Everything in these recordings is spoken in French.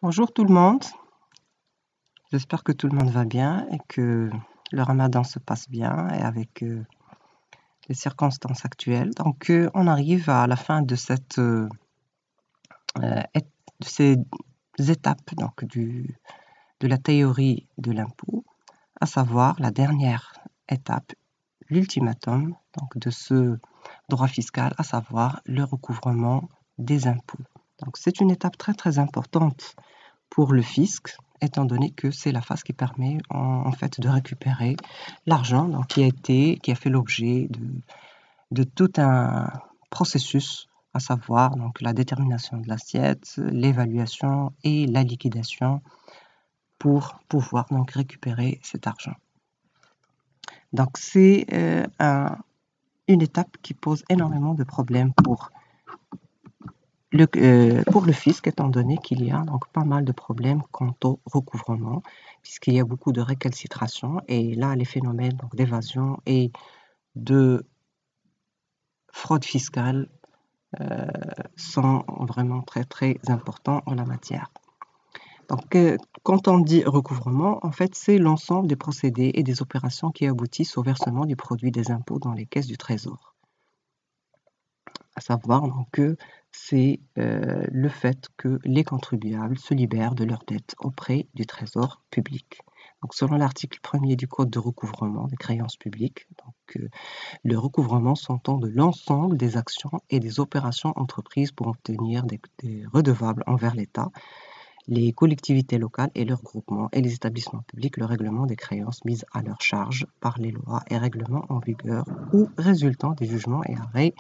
Bonjour tout le monde, j'espère que tout le monde va bien et que le ramadan se passe bien et avec les circonstances actuelles. Donc on arrive à la fin de de ces étapes de la théorie de l'impôt, à savoir la dernière étape, l'ultimatum donc de ce droit fiscal, à savoir le recouvrement des impôts. Donc c'est une étape très importante pour le fisc, étant donné que c'est la phase qui permet en fait de récupérer l'argent qui a fait l'objet de tout un processus, à savoir donc la détermination de l'assiette, l'évaluation et la liquidation pour pouvoir donc récupérer cet argent. Donc c'est une étape qui pose énormément de problèmes pour le fisc, étant donné qu'il y a donc pas mal de problèmes quant au recouvrement, puisqu'il y a beaucoup de récalcitration, et là, les phénomènes d'évasion et de fraude fiscale sont vraiment très importants en la matière. Donc, quand on dit recouvrement, en fait, c'est l'ensemble des procédés et des opérations qui aboutissent au versement du produit des impôts dans les caisses du Trésor. À savoir donc que c'est le fait que les contribuables se libèrent de leurs dettes auprès du Trésor public. Donc, selon l'article 1er du Code de recouvrement des créances publiques, le recouvrement s'entend de l'ensemble des actions et des opérations entreprises pour obtenir des redevables envers l'État, les collectivités locales et leurs groupements et les établissements publics, le règlement des créances mises à leur charge par les lois et règlements en vigueur ou résultant des jugements et arrêts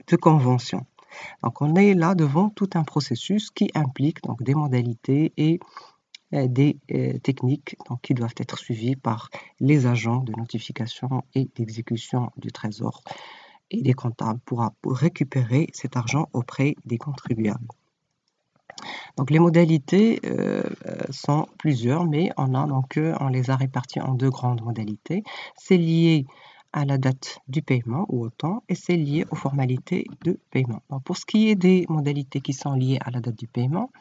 de convention. Donc on est là devant tout un processus qui implique donc des modalités et des techniques donc, qui doivent être suivies par les agents de notification et d'exécution du Trésor et des comptables pour récupérer cet argent auprès des contribuables. Donc les modalités sont plusieurs, mais on les a réparties en deux grandes modalités. C'est lié à la date du paiement ou au temps, et c'est lié aux formalités de paiement. Donc, pour ce qui est des modalités qui sont liées à la date du paiement,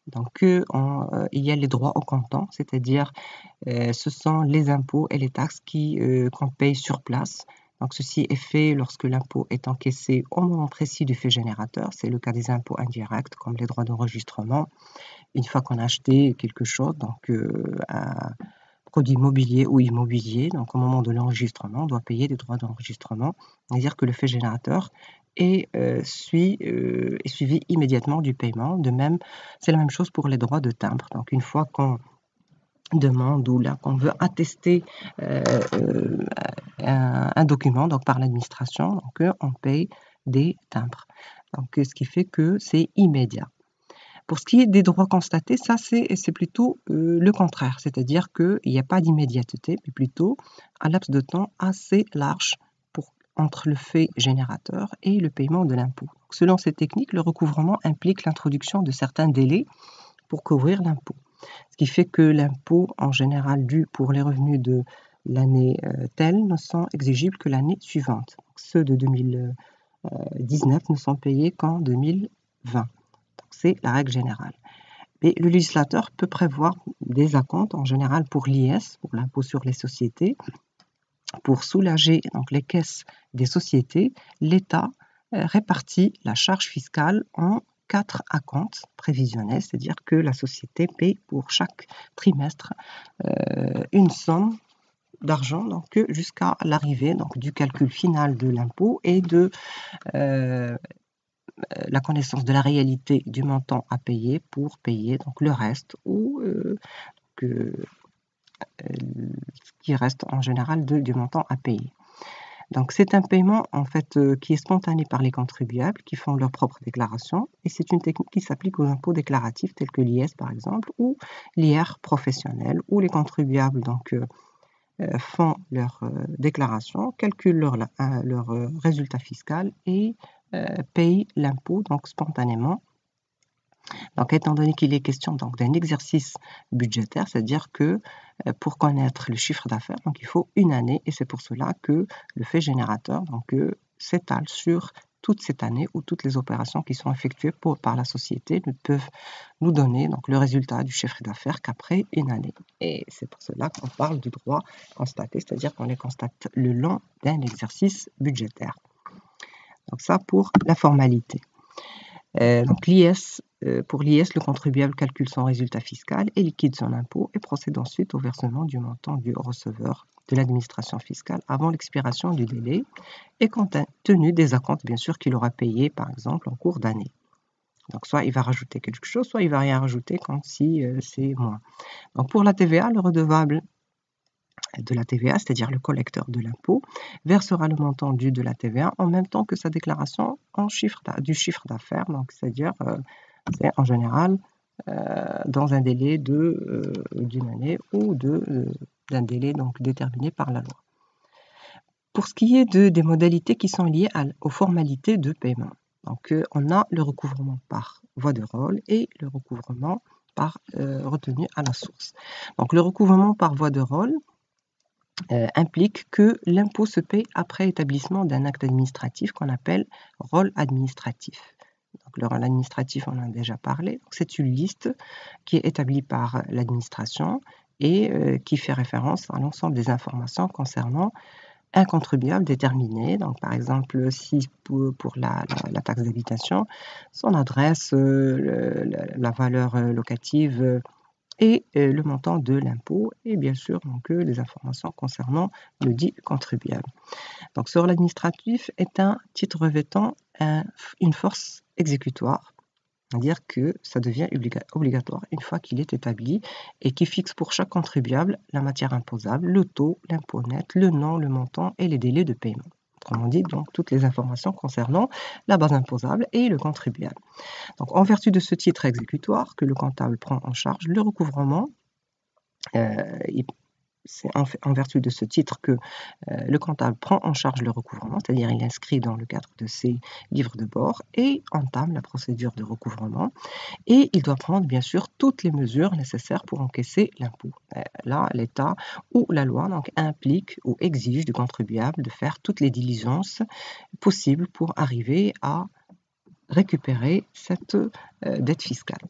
donc, il y a les droits au comptant, c'est-à-dire ce sont les impôts et les taxes qu'on paye sur place. Donc, ceci est fait lorsque l'impôt est encaissé au moment précis du fait générateur. C'est le cas des impôts indirects, comme les droits d'enregistrement. Une fois qu'on a acheté quelque chose, donc un produit mobilier ou immobilier, donc au moment de l'enregistrement, on doit payer des droits d'enregistrement, c'est-à-dire que le fait générateur est suivi immédiatement du paiement. De même, c'est la même chose pour les droits de timbre. Donc, une fois qu'on demande ou là qu'on veut attester un document donc par l'administration, donc on paye des timbres. Donc, ce qui fait que c'est immédiat. Pour ce qui est des droits constatés, ça c'est plutôt le contraire, c'est-à-dire qu'il n'y a pas d'immédiateté, mais plutôt un laps de temps assez large entre le fait générateur et le paiement de l'impôt. Selon cette technique, le recouvrement implique l'introduction de certains délais pour couvrir l'impôt. Ce qui fait que l'impôt, en général dû pour les revenus de l'année telle, ne sont exigibles que l'année suivante. Ceux de 2019 ne sont payés qu'en 2020. C'est la règle générale. Mais le législateur peut prévoir des acomptes, en général pour l'IS, pour l'impôt sur les sociétés. Pour soulager donc, les caisses des sociétés, l'État répartit la charge fiscale en 4 acomptes prévisionnels, c'est-à-dire que la société paie pour chaque trimestre une somme d'argent jusqu'à l'arrivée du calcul final de l'impôt et de la connaissance de la réalité du montant à payer pour payer donc, le reste ou ce qui reste en général du montant à payer. Donc c'est un paiement en fait qui est spontané par les contribuables qui font leur propre déclaration et c'est une technique qui s'applique aux impôts déclaratifs tels que l'IS par exemple ou l'IR professionnel où les contribuables font leur déclaration, calculent leur résultat fiscal et payent l'impôt donc spontanément. Donc, étant donné qu'il est question d'un exercice budgétaire, c'est-à-dire que pour connaître le chiffre d'affaires, donc il faut une année et c'est pour cela que le fait générateur s'étale sur toute cette année ou toutes les opérations qui sont effectuées par la société ne peuvent nous donner donc, le résultat du chiffre d'affaires qu'après une année. Et c'est pour cela qu'on parle du droit constaté, c'est-à-dire qu'on les constate le long d'un exercice budgétaire. Donc ça pour la formalité. Donc l'IS, pour l'IS, le contribuable calcule son résultat fiscal et liquide son impôt et procède ensuite au versement du montant dû au receveur de l'administration fiscale avant l'expiration du délai et compte tenu des acomptes bien sûr qu'il aura payé par exemple en cours d'année. Donc soit il va rajouter quelque chose, soit il va rien rajouter quand si c'est moins. Donc pour la TVA, le redevable de la TVA, c'est-à-dire le collecteur de l'impôt, versera le montant dû de la TVA en même temps que sa déclaration du chiffre d'affaires, donc c'est-à-dire c'est en général dans un délai d'une année ou d'un délai donc déterminé par la loi. Pour ce qui est des modalités qui sont liées aux formalités de paiement, donc on a le recouvrement par voie de rôle et le recouvrement par retenue à la source. Donc le recouvrement par voie de rôle implique que l'impôt se paie après établissement d'un acte administratif qu'on appelle rôle administratif. Donc, le rôle administratif, on en a déjà parlé. C'est une liste qui est établie par l'administration et qui fait référence à l'ensemble des informations concernant un contribuable déterminé. Donc, par exemple, si pour la taxe d'habitation, son adresse, la valeur locative et le montant de l'impôt et bien sûr donc, les informations concernant le dit contribuable. Donc ce rôle administratif est un titre revêtant une force exécutoire, c'est-à-dire que ça devient obligatoire une fois qu'il est établi et qui fixe pour chaque contribuable la matière imposable, le taux, l'impôt net, le nom, le montant et les délais de paiement. Autrement dit, donc, toutes les informations concernant la base imposable et le contribuable. Donc, en vertu de ce titre exécutoire que le comptable prend en charge, le recouvrement, c'est en vertu de ce titre que le comptable prend en charge le recouvrement, c'est-à-dire il inscrit dans le cadre de ses livres de bord et entame la procédure de recouvrement. Et il doit prendre bien sûr toutes les mesures nécessaires pour encaisser l'impôt. Là, l'État ou la loi donc, implique ou exige du contribuable de faire toutes les diligences possibles pour arriver à récupérer cette dette fiscale.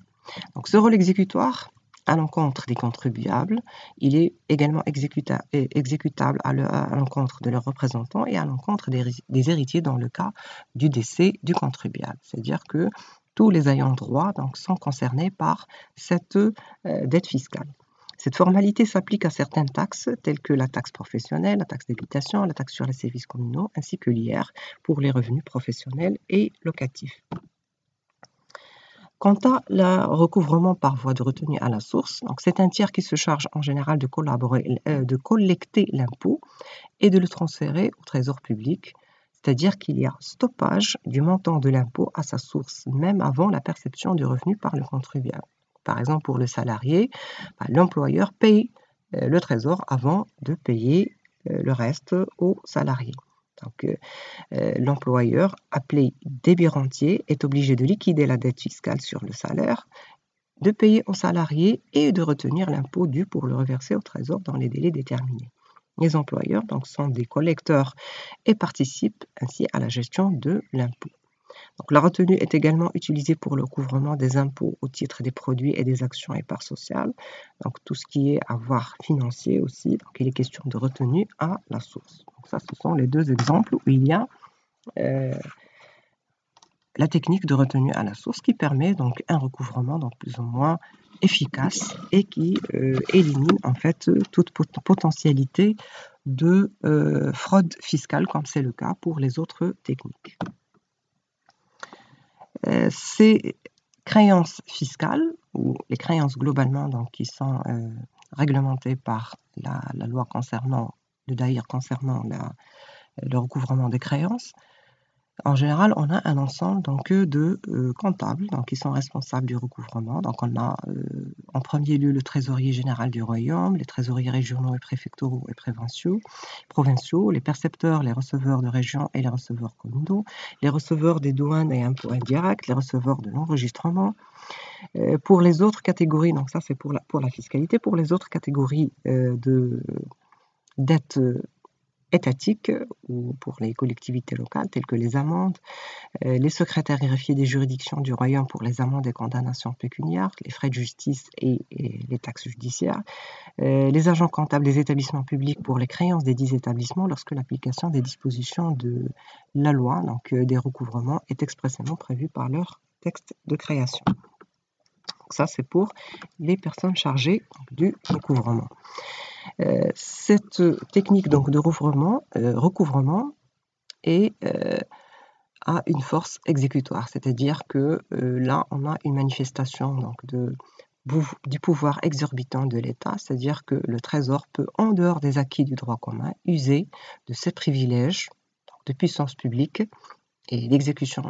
Donc, ce rôle exécutoire à l'encontre des contribuables, il est également exécutable à l'encontre de leurs représentants et à l'encontre des héritiers dans le cas du décès du contribuable. C'est-à-dire que tous les ayants droit donc, sont concernés par cette dette fiscale. Cette formalité s'applique à certaines taxes telles que la taxe professionnelle, la taxe d'habitation, la taxe sur les services communaux ainsi que l'IR pour les revenus professionnels et locatifs. Quant à le recouvrement par voie de retenue à la source, c'est un tiers qui se charge en général de collecter l'impôt et de le transférer au trésor public, c'est-à-dire qu'il y a stoppage du montant de l'impôt à sa source, même avant la perception du revenu par le contribuable. Par exemple, pour le salarié, l'employeur paye le trésor avant de payer le reste au salarié. Donc, l'employeur, appelé débit rentier, est obligé de liquider la dette fiscale sur le salaire, de payer aux salariés et de retenir l'impôt dû pour le reverser au trésor dans les délais déterminés. Les employeurs donc, sont des collecteurs et participent ainsi à la gestion de l'impôt. Donc, la retenue est également utilisée pour le recouvrement des impôts au titre des produits et des actions et parts sociales. Donc, tout ce qui est avoir financier aussi. Donc, il est question de retenue à la source. Donc, ça, ce sont les deux exemples où il y a la technique de retenue à la source qui permet donc un recouvrement donc plus ou moins efficace et qui élimine en fait toute potentialité de fraude fiscale comme c'est le cas pour les autres techniques. Ces créances fiscales ou les créances globalement donc, qui sont réglementées par la loi concernant le recouvrement des créances. En général, on a un ensemble donc, de comptables donc, qui sont responsables du recouvrement. Donc, on a en premier lieu le trésorier général du royaume, les trésoriers régionaux et préfectoraux et provinciaux, les percepteurs, les receveurs de région et les receveurs communaux, les receveurs des douanes et impôts indirects, les receveurs de l'enregistrement. Pour les autres catégories, donc ça c'est pour la fiscalité, pour les autres catégories de dettes étatiques ou pour les collectivités locales telles que les amendes, les secrétaires greffiers des juridictions du royaume pour les amendes et condamnations pécuniaires, les frais de justice et les taxes judiciaires, les agents comptables des établissements publics pour les créances des 10 établissements lorsque l'application des dispositions de la loi, donc des recouvrements, est expressément prévue par leur texte de création. Donc ça, c'est pour les personnes chargées du recouvrement. Cette technique donc, de recouvrement a une force exécutoire, c'est-à-dire que là, on a une manifestation donc, du pouvoir exorbitant de l'État, c'est-à-dire que le Trésor peut, en dehors des acquis du droit commun, user de ses privilèges de puissance publique et d'exécution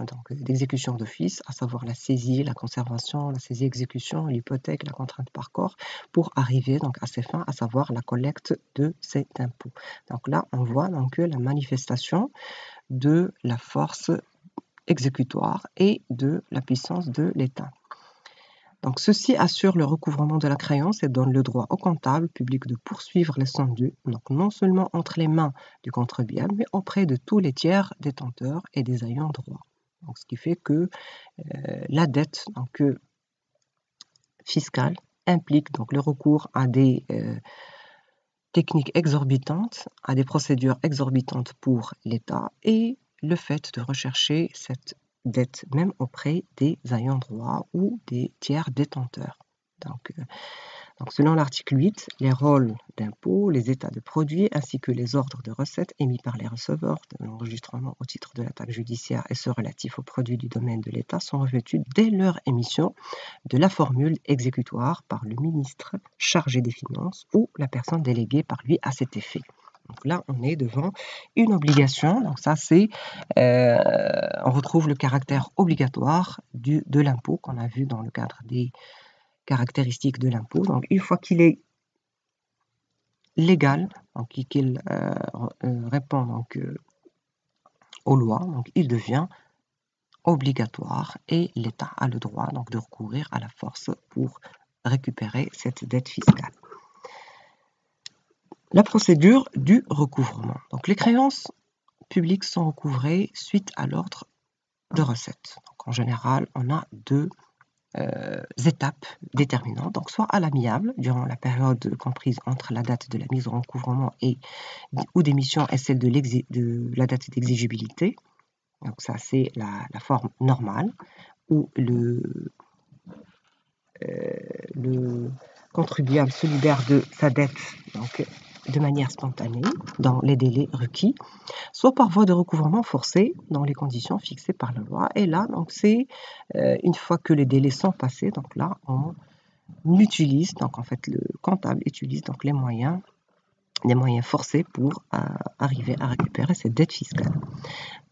d'office, à savoir la saisie, la conservation, la saisie-exécution, l'hypothèque, la contrainte par corps, pour arriver donc à ses fins, à savoir la collecte de cet impôt. Donc là, on voit donc la manifestation de la force exécutoire et de la puissance de l'État. Donc, ceci assure le recouvrement de la créance et donne le droit au comptable public de poursuivre les sommes dues, donc non seulement entre les mains du contribuable, mais auprès de tous les tiers détenteurs et des ayants droit. Donc, ce qui fait que la dette donc, fiscale implique donc, le recours à des techniques exorbitantes, à des procédures exorbitantes pour l'État et le fait de rechercher cette dette même auprès des ayants droit ou des tiers détenteurs. Donc selon l'article 8, les rôles d'impôt, les états de produits ainsi que les ordres de recettes émis par les receveurs de l'enregistrement au titre de la taxe judiciaire et ceux relatifs aux produits du domaine de l'État sont revêtus dès leur émission de la formule exécutoire par le ministre chargé des Finances ou la personne déléguée par lui à cet effet. Donc là, on est devant une obligation. Donc ça, c'est, on retrouve le caractère obligatoire de l'impôt qu'on a vu dans le cadre des caractéristiques de l'impôt. Donc une fois qu'il est légal, donc qu'il répond donc, aux lois, donc il devient obligatoire et l'État a le droit donc de recourir à la force pour récupérer cette dette fiscale. La procédure du recouvrement. Donc les créances publiques sont recouvrées suite à l'ordre de recettes. Donc en général, on a deux étapes déterminantes, donc soit à l'amiable durant la période comprise entre la date de la mise en recouvrement ou d'émission et celle de la date d'exigibilité. Donc ça c'est la forme normale où le contribuable se libère de sa dette donc, de manière spontanée dans les délais requis, soit par voie de recouvrement forcé dans les conditions fixées par la loi. Et là, donc c'est une fois que les délais sont passés, donc là on utilise, donc en fait le comptable utilise donc les moyens forcés pour arriver à récupérer cette dette fiscale.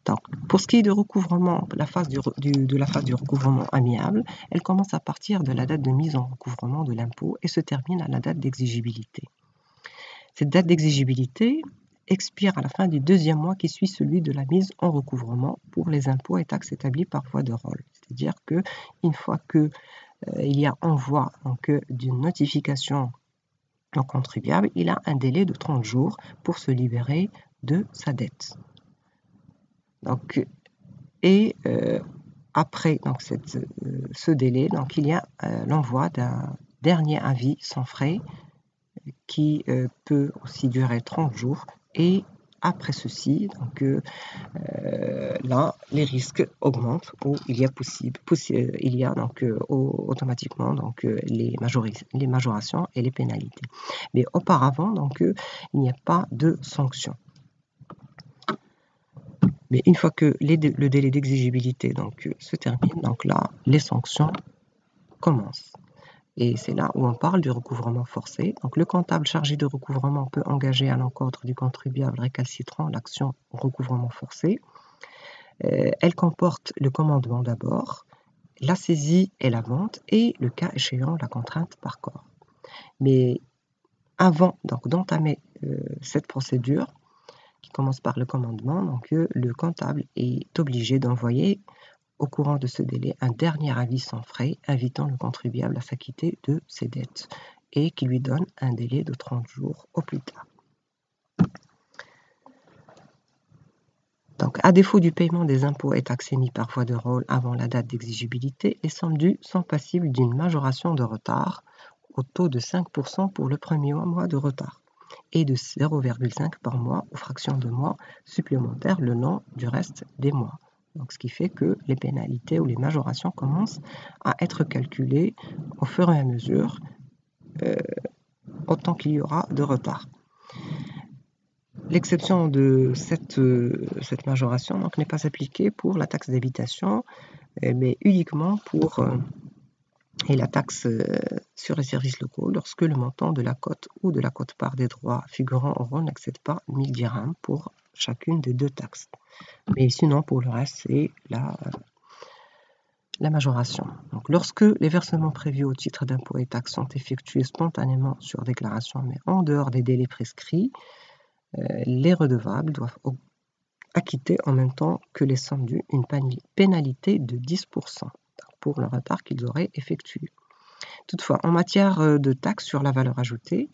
Donc, pour ce qui est de recouvrement, la phase du recouvrement amiable, elle commence à partir de la date de mise en recouvrement de l'impôt et se termine à la date d'exigibilité. Cette date d'exigibilité expire à la fin du deuxième mois qui suit celui de la mise en recouvrement pour les impôts et taxes établis par voie de rôle. C'est-à-dire qu'une fois qu'il y a envoi d'une notification au contribuable, il a un délai de 30 jours pour se libérer de sa dette. Donc, et après donc, ce délai, donc, il y a l'envoi d'un dernier avis sans frais qui peut aussi durer 30 jours. Et après ceci, donc, là, les risques augmentent ou il y a donc, automatiquement donc, les majorations et les pénalités. Mais auparavant, donc, il n'y a pas de sanctions. Mais une fois que le délai d'exigibilité se termine, donc là, les sanctions commencent. Et c'est là où on parle du recouvrement forcé. Donc le comptable chargé de recouvrement peut engager à l'encontre du contribuable récalcitrant l'action recouvrement forcé. Elle comporte le commandement d'abord, la saisie et la vente, et le cas échéant, la contrainte par corps. Mais avant d'entamer cette procédure, qui commence par le commandement, donc le comptable est obligé d'envoyer au courant de ce délai un dernier avis sans frais invitant le contribuable à s'acquitter de ses dettes et qui lui donne un délai de 30 jours au plus tard. Donc, à défaut du paiement des impôts et taxes émis par voie de rôle avant la date d'exigibilité, les sommes dues sont passibles d'une majoration de retard au taux de 5% pour le premier mois de retard et de 0,5 par mois ou fraction de mois supplémentaires le long du reste des mois. Donc, ce qui fait que les pénalités ou les majorations commencent à être calculées au fur et à mesure, autant qu'il y aura de retard. L'exception de cette majoration n'est pas appliquée pour la taxe d'habitation, mais uniquement pour et la taxe sur les services locaux lorsque le montant de la cote ou de la quote-part des droits figurant au rôle n'excède pas 1000 dirhams pour chacune des deux taxes. Mais sinon, pour le reste, c'est la majoration. Donc, lorsque les versements prévus au titre d'impôts et taxes sont effectués spontanément sur déclaration, mais en dehors des délais prescrits, les redevables doivent acquitter en même temps que les sommes dues une pénalité de 10% pour le retard qu'ils auraient effectué. Toutefois, en matière de taxe sur la valeur ajoutée,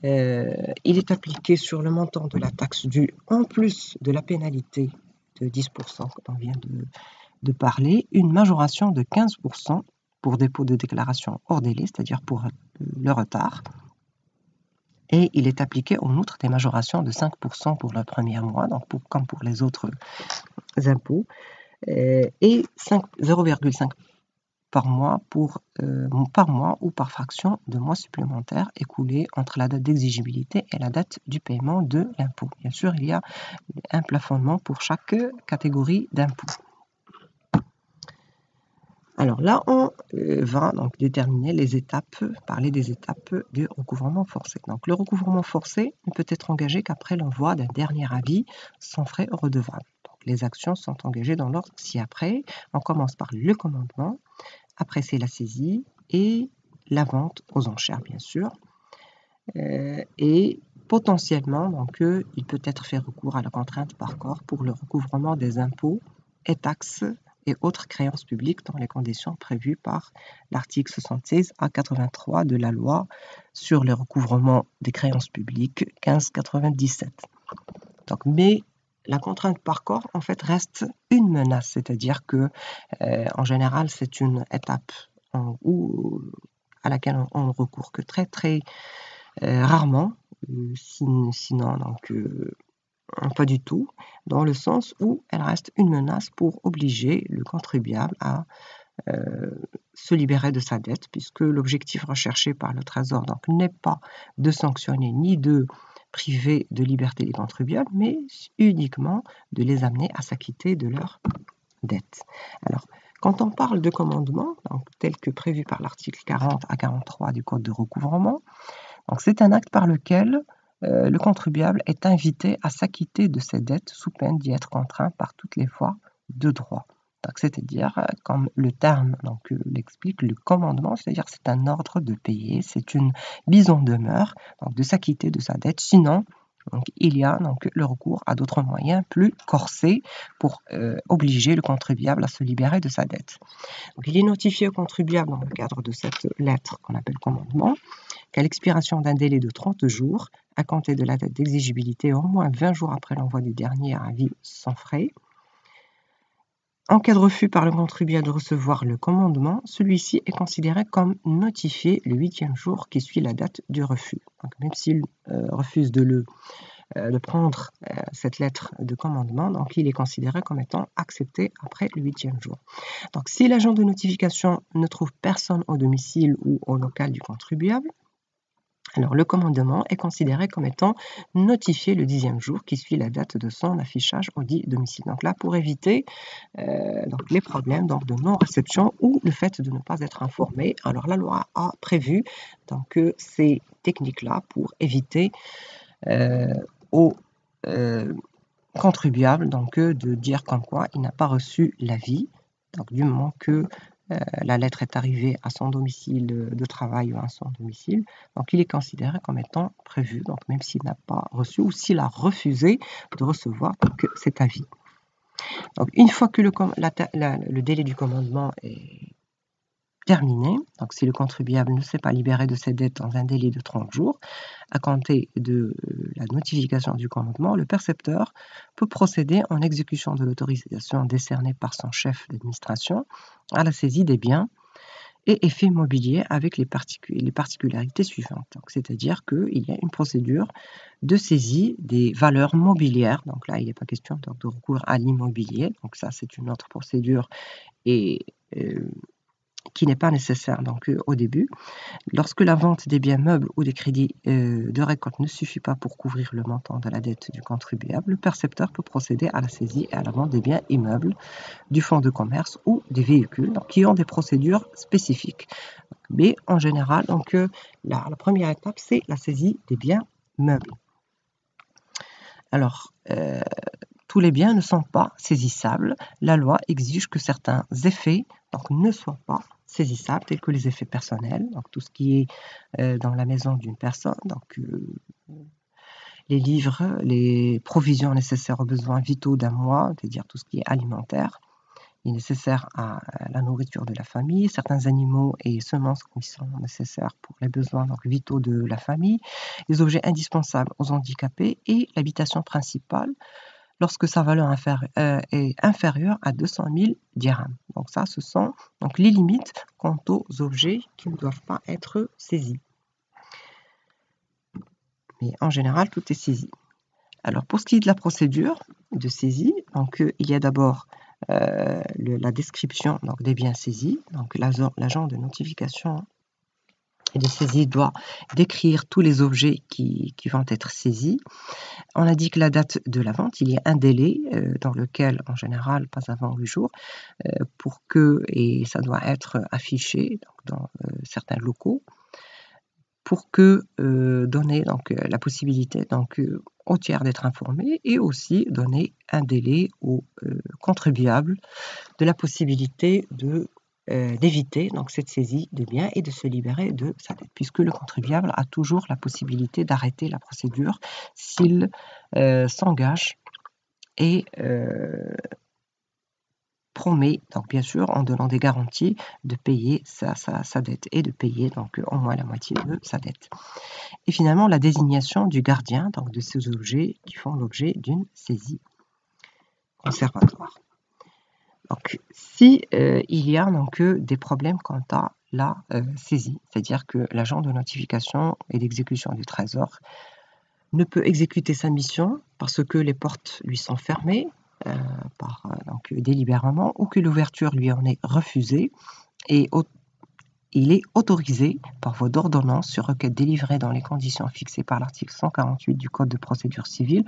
il est appliqué sur le montant de la taxe due en plus de la pénalité de 10% dont on vient de parler, une majoration de 15% pour dépôt de déclaration hors délai, c'est-à-dire pour le retard. Et il est appliqué en outre des majorations de 5% pour le premier mois, donc comme pour les autres impôts, et 0,5 par mois ou par fraction de mois supplémentaires écoulés entre la date d'exigibilité et la date du paiement de l'impôt. Bien sûr, il y a un plafonnement pour chaque catégorie d'impôt. Alors là, on va donc déterminer les étapes, parler des étapes du recouvrement forcé. Donc le recouvrement forcé ne peut être engagé qu'après l'envoi d'un dernier avis sans frais redevables. Donc les actions sont engagées dans l'ordre ci-après. On commence par le commandement, après c'est la saisie et la vente aux enchères bien sûr. Et potentiellement, donc, il peut être fait recours à la contrainte par corps pour le recouvrement des impôts et taxes et autres créances publiques dans les conditions prévues par l'article 76 à 83 de la loi sur le recouvrement des créances publiques 1597. Donc, mais la contrainte par corps, en fait, reste une menace, c'est-à-dire que, en général, c'est une étape à laquelle on ne recourt que très, très rarement, sinon, donc, pas du tout, dans le sens où elle reste une menace pour obliger le contribuable à se libérer de sa dette, puisque l'objectif recherché par le Trésor n'est pas de sanctionner ni de priver de liberté les contribuables, mais uniquement de les amener à s'acquitter de leurs dettes. Alors, quand on parle de commandement, donc, tel que prévu par l'article 40 à 43 du Code de recouvrement, c'est un acte par lequel le contribuable est invité à s'acquitter de ses dettes sous peine d'y être contraint par toutes les voies de droit. C'est-à-dire, comme le terme l'explique, le commandement, c'est-à-dire c'est un ordre de payer, c'est une mise en demeure de s'acquitter de sa dette. Sinon, il y a le recours à d'autres moyens plus corsés pour obliger le contribuable à se libérer de sa dette. Donc, il est notifié au contribuable dans le cadre de cette lettre qu'on appelle commandement qu'à l'expiration d'un délai de 30 jours, à compter de la date d'exigibilité au moins 20 jours après l'envoi du dernier avis sans frais, en cas de refus par le contribuable de recevoir le commandement, celui-ci est considéré comme notifié le 8e jour qui suit la date du refus. Donc, même s'il refuse de prendre cette lettre de commandement, donc il est considéré comme étant accepté après le 8e jour. Donc, si l'agent de notification ne trouve personne au domicile ou au local du contribuable, alors le commandement est considéré comme étant notifié le 10e jour qui suit la date de son affichage au dit domicile. Donc là, pour éviter les problèmes de non-réception ou le fait de ne pas être informé, alors la loi a prévu ces techniques-là pour éviter aux contribuables de dire comme quoi il n'a pas reçu l'avis, du moment que la lettre est arrivée à son domicile de travail ou à son domicile, donc il est considéré comme étant prévu, donc même s'il n'a pas reçu ou s'il a refusé de recevoir cet avis. Donc une fois que le délai du commandement est terminée, donc si le contribuable ne s'est pas libéré de ses dettes dans un délai de 30 jours, à compter de la notification du commandement, le percepteur peut procéder en exécution de l'autorisation décernée par son chef d'administration à la saisie des biens et effets mobiliers avec les particularités suivantes. C'est-à-dire qu'il y a une procédure de saisie des valeurs mobilières. Donc là, il n'est pas question donc, de recours à l'immobilier. Donc ça, c'est une autre procédure et qui n'est pas nécessaire donc, au début. Lorsque la vente des biens meubles ou des crédits de récolte ne suffit pas pour couvrir le montant de la dette du contribuable, le percepteur peut procéder à la saisie et à la vente des biens immeubles, du fonds de commerce ou des véhicules donc, qui ont des procédures spécifiques. Mais en général, donc, la première étape, c'est la saisie des biens meubles. Alors, tous les biens ne sont pas saisissables. La loi exige que certains effets donc, ne soient pas saisissables, tels que les effets personnels, donc tout ce qui est dans la maison d'une personne, donc les livres, les provisions nécessaires aux besoins vitaux d'un mois, c'est-à-dire tout ce qui est alimentaire, est nécessaire à la nourriture de la famille, certains animaux et semences qui sont nécessaires pour les besoins donc, vitaux de la famille, les objets indispensables aux handicapés et l'habitation principale lorsque sa valeur est inférieure à 200 000 dirhams. Donc ça, ce sont donc, les limites quant aux objets qui ne doivent pas être saisis. Mais en général, tout est saisi. Alors pour ce qui est de la procédure de saisie, donc, il y a d'abord la description donc, des biens saisis. Donc l'agent de notification et de saisie doit décrire tous les objets qui vont être saisis. On indique la date de la vente. Il y a un délai dans lequel, en général, pas avant 8 jours, pour que, et ça doit être affiché donc, dans certains locaux, pour que donner donc, la possibilité donc, aux tiers d'être informés et aussi donner un délai aux contribuables de la possibilité d'éviter donc cette saisie de biens et de se libérer de sa dette, puisque le contribuable a toujours la possibilité d'arrêter la procédure s'il s'engage et promet, donc bien sûr en donnant des garanties, de payer sa dette et de payer donc au moins la moitié de sa dette. Et finalement, la désignation du gardien donc de ces objets qui font l'objet d'une saisie conservatoire. Donc, si il y a donc des problèmes quant à la saisie, c'est-à-dire que l'agent de notification et d'exécution du trésor ne peut exécuter sa mission parce que les portes lui sont fermées donc, délibérément ou que l'ouverture lui en est refusée et il est autorisé par voie d'ordonnance sur requête délivrée dans les conditions fixées par l'article 148 du Code de procédure civile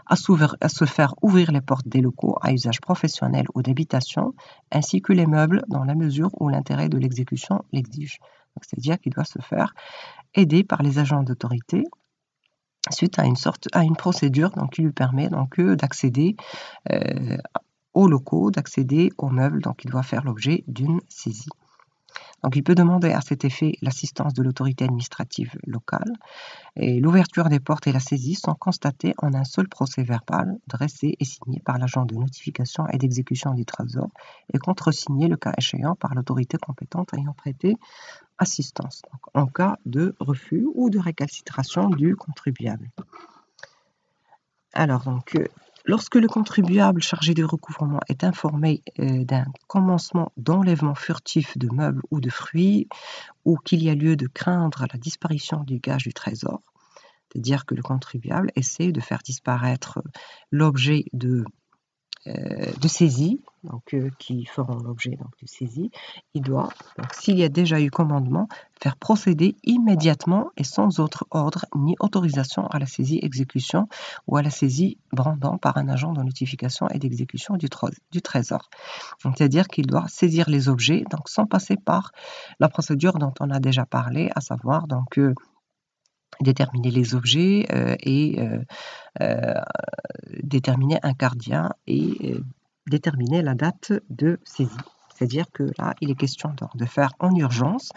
à se faire ouvrir les portes des locaux à usage professionnel ou d'habitation ainsi que les meubles dans la mesure où l'intérêt de l'exécution l'exige. C'est-à-dire qu'il doit se faire aider par les agents d'autorité suite à une procédure donc, qui lui permet donc, d'accéder aux locaux, d'accéder aux meubles, donc il doit faire l'objet d'une saisie. Donc il peut demander à cet effet l'assistance de l'autorité administrative locale et l'ouverture des portes et la saisie sont constatées en un seul procès verbal dressé et signé par l'agent de notification et d'exécution du trésor et contresigné le cas échéant par l'autorité compétente ayant prêté assistance, donc en cas de refus ou de récalcitration du contribuable. Alors donc, lorsque le contribuable chargé du recouvrement est informé d'un commencement d'enlèvement furtif de meubles ou de fruits ou qu'il y a lieu de craindre la disparition du gage du trésor, c'est-à-dire que le contribuable essaie de faire disparaître l'objet de saisie, donc, qui feront l'objet de saisie, il doit, s'il y a déjà eu commandement, faire procéder immédiatement et sans autre ordre ni autorisation à la saisie exécution ou à la saisie brandant par un agent de notification et d'exécution du trésor. C'est-à-dire qu'il doit saisir les objets donc, sans passer par la procédure dont on a déjà parlé, à savoir donc, déterminer les objets et déterminer un gardien et déterminer la date de saisie. C'est-à-dire que là, il est question de faire en urgence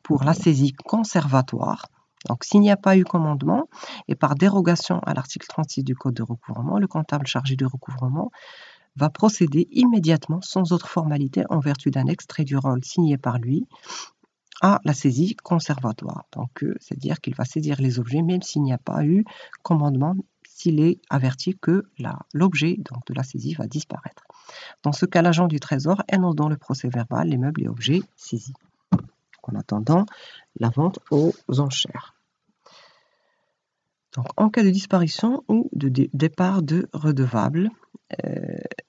pour la saisie conservatoire. Donc, s'il n'y a pas eu commandement, et par dérogation à l'article 36 du Code de recouvrement, le comptable chargé du recouvrement va procéder immédiatement, sans autre formalité, en vertu d'un extrait du rôle signé par lui, à la saisie conservatoire. Donc, c'est-à-dire qu'il va saisir les objets même s'il n'y a pas eu commandement, s'il est averti que l'objet de la saisie va disparaître. Dans ce cas, l'agent du Trésor énonce dans le procès-verbal les meubles et objets saisis, en attendant la vente aux enchères. Donc, en cas de disparition ou de départ de redevable,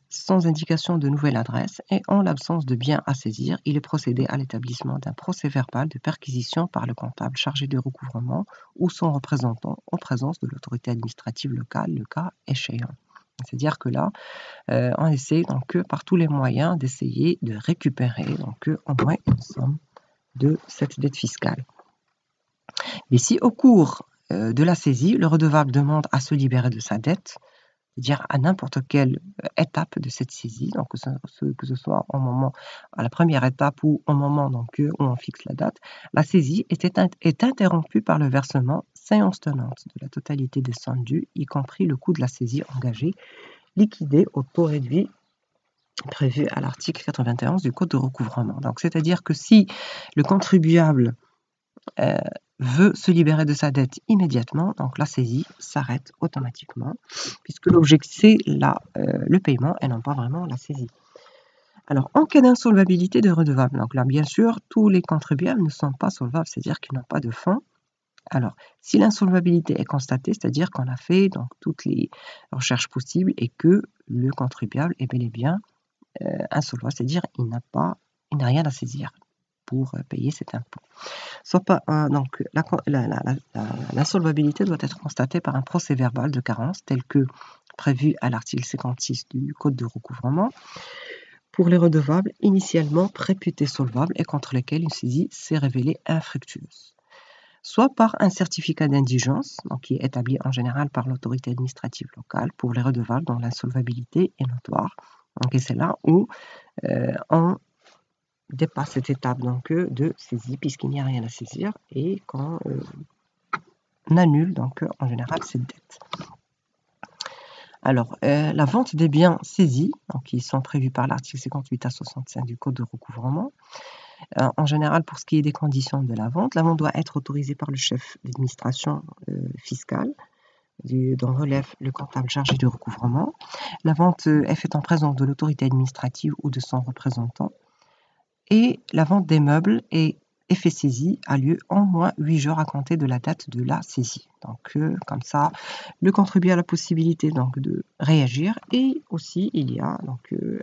sans indication de nouvelle adresse et en l'absence de biens à saisir, il est procédé à l'établissement d'un procès-verbal de perquisition par le comptable chargé de recouvrement ou son représentant en présence de l'autorité administrative locale, le cas échéant. C'est-à-dire que là, on essaie donc par tous les moyens d'essayer de récupérer au moins une somme de cette dette fiscale. Mais si au cours de la saisie, le redevable demande à se libérer de sa dette, c'est-à-dire à n'importe quelle étape de cette saisie, donc que ce soit à la première étape ou au moment où on fixe la date, la saisie est interrompue par le versement séance tenante de la totalité des sommes dues, y compris le coût de la saisie engagée, liquidé au taux réduit prévu à l'article 91 du Code de recouvrement. Donc, c'est-à-dire que si le contribuable veut se libérer de sa dette immédiatement, donc la saisie s'arrête automatiquement, puisque l'objectif c'est le paiement et non pas vraiment la saisie. Alors, en cas d'insolvabilité de redevable, donc là, bien sûr, tous les contribuables ne sont pas solvables, c'est-à-dire qu'ils n'ont pas de fonds. Alors, si l'insolvabilité est constatée, c'est-à-dire qu'on a fait toutes les recherches possibles et que le contribuable est bel et bien insolvable, c'est-à-dire il n'a rien à saisir pour payer cet impôt. Donc, l'insolvabilité doit être constatée par un procès-verbal de carence tel que prévu à l'article 56 du Code de recouvrement pour les redevables initialement réputés solvables et contre lesquels une saisie s'est révélée infructueuse. Soit par un certificat d'indigence, qui est établi en général par l'autorité administrative locale pour les redevables dont l'insolvabilité est notoire. Donc, et c'est là où on dépasse cette étape de saisie puisqu'il n'y a rien à saisir et qu'on annule en général cette dette. Alors, la vente des biens saisis, qui sont prévus par l'article 58 à 65 du Code de recouvrement, en général, pour ce qui est des conditions de la vente doit être autorisée par le chef d'administration fiscale, dont relève le comptable chargé de recouvrement. La vente est faite en présence de l'autorité administrative ou de son représentant. Et la vente des meubles et effet saisie a lieu en moins 8 jours à compter de la date de la saisie. Donc, comme ça, le contribuable a la possibilité de réagir et aussi il y a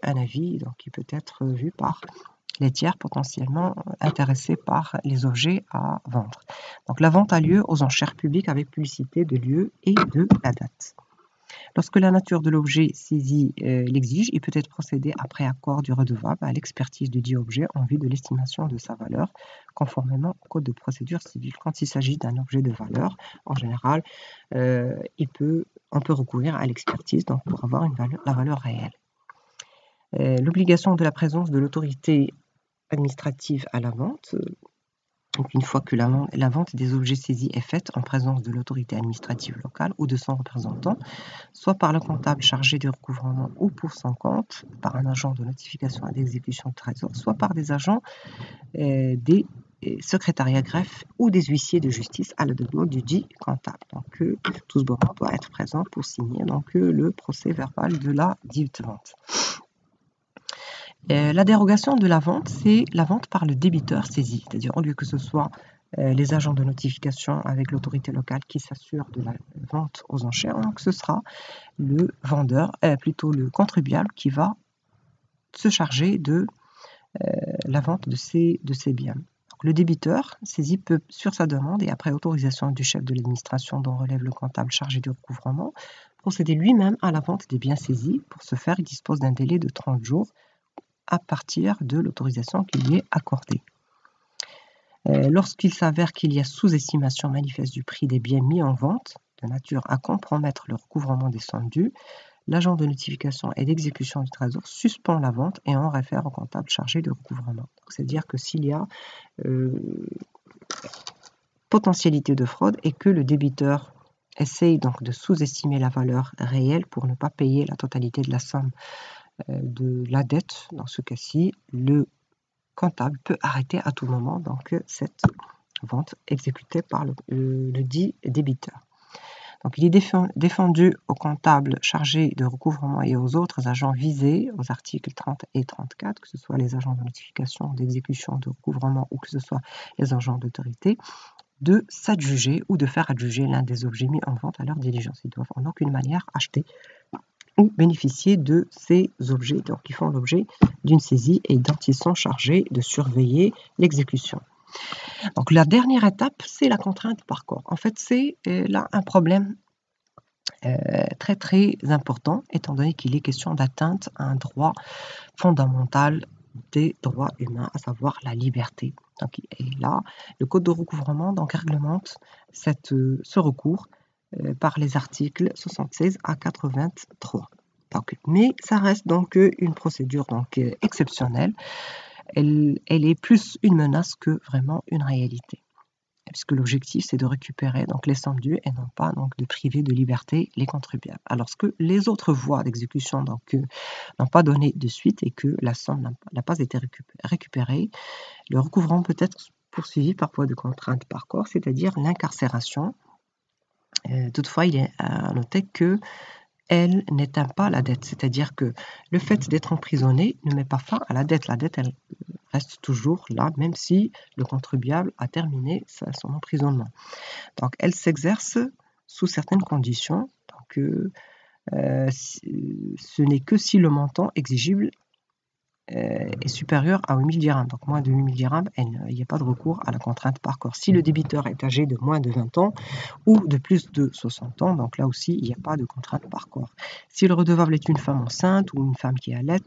un avis qui peut être vu par les tiers potentiellement intéressés par les objets à vendre. Donc, la vente a lieu aux enchères publiques avec publicité de lieu et de la date. Lorsque la nature de l'objet saisi l'exige, il peut être procédé après accord du redevable à l'expertise du dit objet en vue de l'estimation de sa valeur, conformément au Code de procédure civile. Quand il s'agit d'un objet de valeur, en général, on peut recourir à l'expertise pour avoir la valeur réelle. L'obligation de la présence de l'autorité administrative à la vente. Donc, une fois que la vente des objets saisis est faite en présence de l'autorité administrative locale ou de son représentant, soit par le comptable chargé du recouvrement ou pour son compte, par un agent de notification et d'exécution de trésor, soit par des agents des secrétariats greffe ou des huissiers de justice à la demande du dit comptable. Donc, tout ce bornant doit être présent pour signer le procès verbal de la dite vente. La dérogation de la vente, c'est la vente par le débiteur saisi, c'est-à-dire au lieu que ce soit les agents de notification avec l'autorité locale qui s'assurent de la vente aux enchères, donc ce sera le vendeur, plutôt le contribuable qui va se charger de la vente de ces biens. Donc, le débiteur saisi peut, sur sa demande et après autorisation du chef de l'administration dont relève le comptable chargé du recouvrement, procéder lui-même à la vente des biens saisis. Pour ce faire, il dispose d'un délai de 30 jours à partir de l'autorisation qui lui est accordée. Lorsqu'il s'avère qu'il y a sous-estimation manifeste du prix des biens mis en vente, de nature à compromettre le recouvrement des sommes dues, l'agent de notification et d'exécution du trésor suspend la vente et en réfère au comptable chargé de recouvrement. C'est-à-dire que s'il y a potentialité de fraude et que le débiteur essaye de sous-estimer la valeur réelle pour ne pas payer la totalité de la somme de la dette. Dans ce cas-ci, le comptable peut arrêter à tout moment donc cette vente exécutée par le dit débiteur. Donc, il est défendu au comptable chargé de recouvrement et aux autres agents visés aux articles 30 et 34, que ce soit les agents de notification, d'exécution, de recouvrement ou que ce soit les agents d'autorité, de s'adjuger ou de faire adjuger l'un des objets mis en vente à leur diligence. Ils doivent en aucune manière acheter ou bénéficier de ces objets, donc qui font l'objet d'une saisie et dont ils sont chargés de surveiller l'exécution. Donc la dernière étape, c'est la contrainte par corps. En fait, c'est là un problème très très important, étant donné qu'il est question d'atteinte à un droit fondamental des droits humains, à savoir la liberté. Donc, et là, le Code de recouvrement donc, réglemente ce recours par les articles 76 à 83. Donc, mais ça reste donc une procédure donc, exceptionnelle. Elle est plus une menace que vraiment une réalité, puisque l'objectif c'est de récupérer donc les sommes dues et non pas donc de priver de liberté les contribuables. Alors que les autres voies d'exécution n'ont pas donné de suite et que la somme n'a pas été récupérée, le recouvrement peut être poursuivi par voie de contrainte par corps, c'est-à-dire l'incarcération. Toutefois, il est à noter que elle n'éteint pas la dette, c'est-à-dire que le fait d'être emprisonné ne met pas fin à la dette. La dette, elle reste toujours là, même si le contribuable a terminé son emprisonnement. Donc, elle s'exerce sous certaines conditions. Donc, ce n'est que si le montant exigible est supérieur à 8 000 dirhams. Donc, moins de 8 000 dirhams, il n'y a pas de recours à la contrainte par corps. Si le débiteur est âgé de moins de 20 ans ou de plus de 60 ans, donc là aussi, il n'y a pas de contrainte par corps. Si le redevable est une femme enceinte ou une femme qui allait,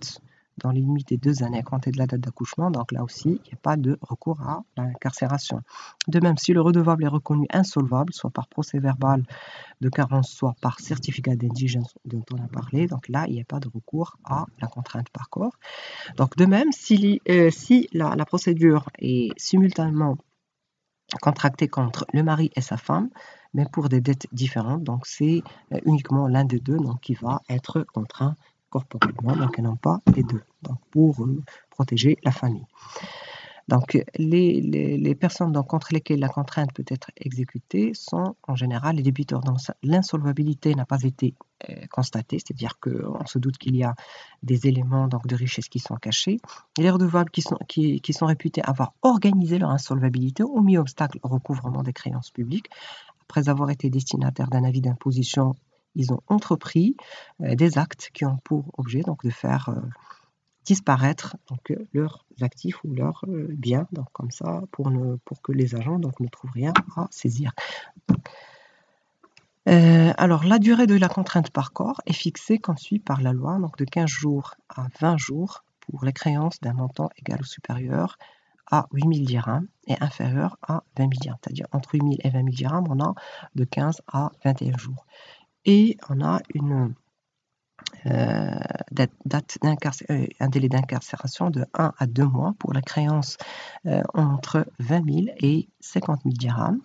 dans les limites des 2 années à compter de la date d'accouchement, donc là aussi, il n'y a pas de recours à l'incarcération. De même, si le redevable est reconnu insolvable, soit par procès verbal de carence, soit par certificat d'indigence dont on a parlé, donc là, il n'y a pas de recours à la contrainte par corps. Donc de même, si la procédure est simultanément contractée contre le mari et sa femme, mais pour des dettes différentes, donc c'est uniquement l'un des deux donc, qui va être contraint corporellement, donc et non pas les deux, donc pour protéger la famille. Donc les personnes donc, contre lesquelles la contrainte peut être exécutée sont en général les débiteurs dont l'insolvabilité n'a pas été constatée, c'est-à-dire qu'on se doute qu'il y a des éléments donc, de richesse qui sont cachés, et les redevables qui sont réputés avoir organisé leur insolvabilité ou mis obstacle au recouvrement des créances publiques. Après avoir été destinataires d'un avis d'imposition, ils ont entrepris des actes qui ont pour objet donc, de faire disparaître donc, leurs actifs ou leurs biens, donc comme ça, pour que les agents donc, ne trouvent rien à saisir. Alors, la durée de la contrainte par corps est fixée comme suit par la loi, donc de 15 jours à 20 jours pour les créances d'un montant égal ou supérieur à 8 000 dirhams et inférieur à 20 000 dirhams. C'est-à-dire entre 8 000 et 20 000 dirhams, on a de 15 à 21 jours. Et on a un délai d'incarcération de 1 à 2 mois pour la créance entre 20 000 et 50 000 dirhams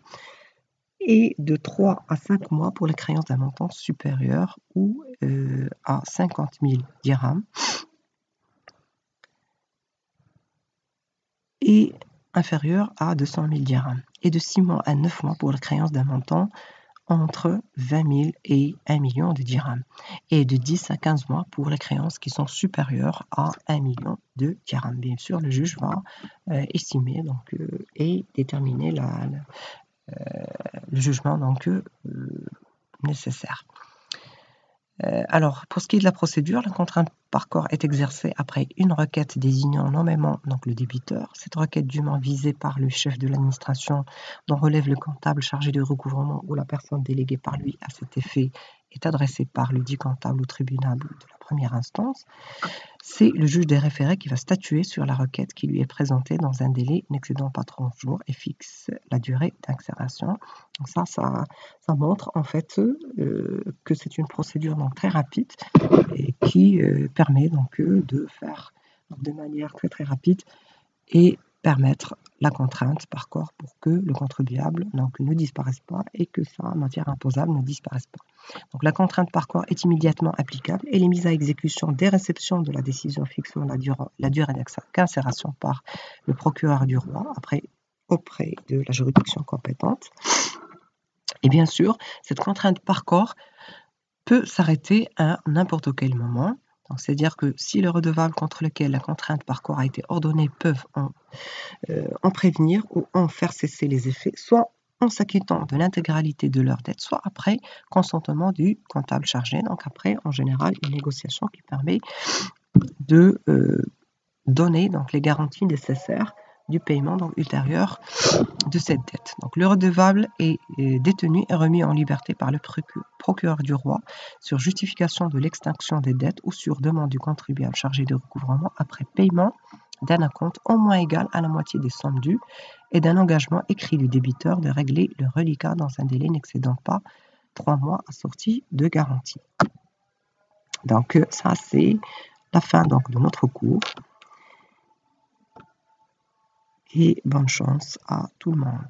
et de 3 à 5 mois pour les créances d'un montant supérieur ou à 50 000 dirhams et inférieur à 200 000 dirhams et de 6 mois à 9 mois pour la créance d'un montant entre 20 000 et 1 million de dirhams et de 10 à 15 mois pour les créances qui sont supérieures à 1 million de dirhams. Bien sûr, le juge va estimer donc, et déterminer le jugement donc, nécessaire. Alors, pour ce qui est de la procédure, la contrainte par corps est exercée après une requête désignant nommément donc, le débiteur. Cette requête dûment visée par le chef de l'administration dont relève le comptable chargé du recouvrement ou la personne déléguée par lui à cet effet est adressée par le dit comptable au tribunal de la première instance. C'est le juge des référés qui va statuer sur la requête qui lui est présentée dans un délai n'excédant pas 30 jours et fixe la durée d'incarcération. Ça montre en fait que c'est une procédure donc, très rapide et qui permet donc de faire de manière très très rapide et permettre la contrainte par corps pour que le contribuable donc, ne disparaisse pas et que sa matière imposable ne disparaisse pas. Donc la contrainte par corps est immédiatement applicable et les mises à exécution dès réception de la décision fixant la durée d'incarcération par le procureur du roi auprès de la juridiction compétente. Et bien sûr, cette contrainte par corps peut s'arrêter à n'importe quel moment. C'est-à-dire que si le redevable contre lequel la contrainte par corps a été ordonnée peuvent en prévenir ou en faire cesser les effets, soit en s'acquittant de l'intégralité de leur dette, soit après consentement du comptable chargé. Donc après, en général, une négociation qui permet de donner donc, les garanties nécessaires du paiement donc, ultérieur de cette dette. Donc, le redevable est détenu et remis en liberté par le procureur du roi sur justification de l'extinction des dettes ou sur demande du contribuable chargé de recouvrement après paiement d'un acompte au moins égal à la moitié des sommes dues et d'un engagement écrit du débiteur de régler le reliquat dans un délai n'excédant pas 3 mois assorti de garantie. Donc ça c'est la fin donc, de notre cours et bonne chance à tout le monde.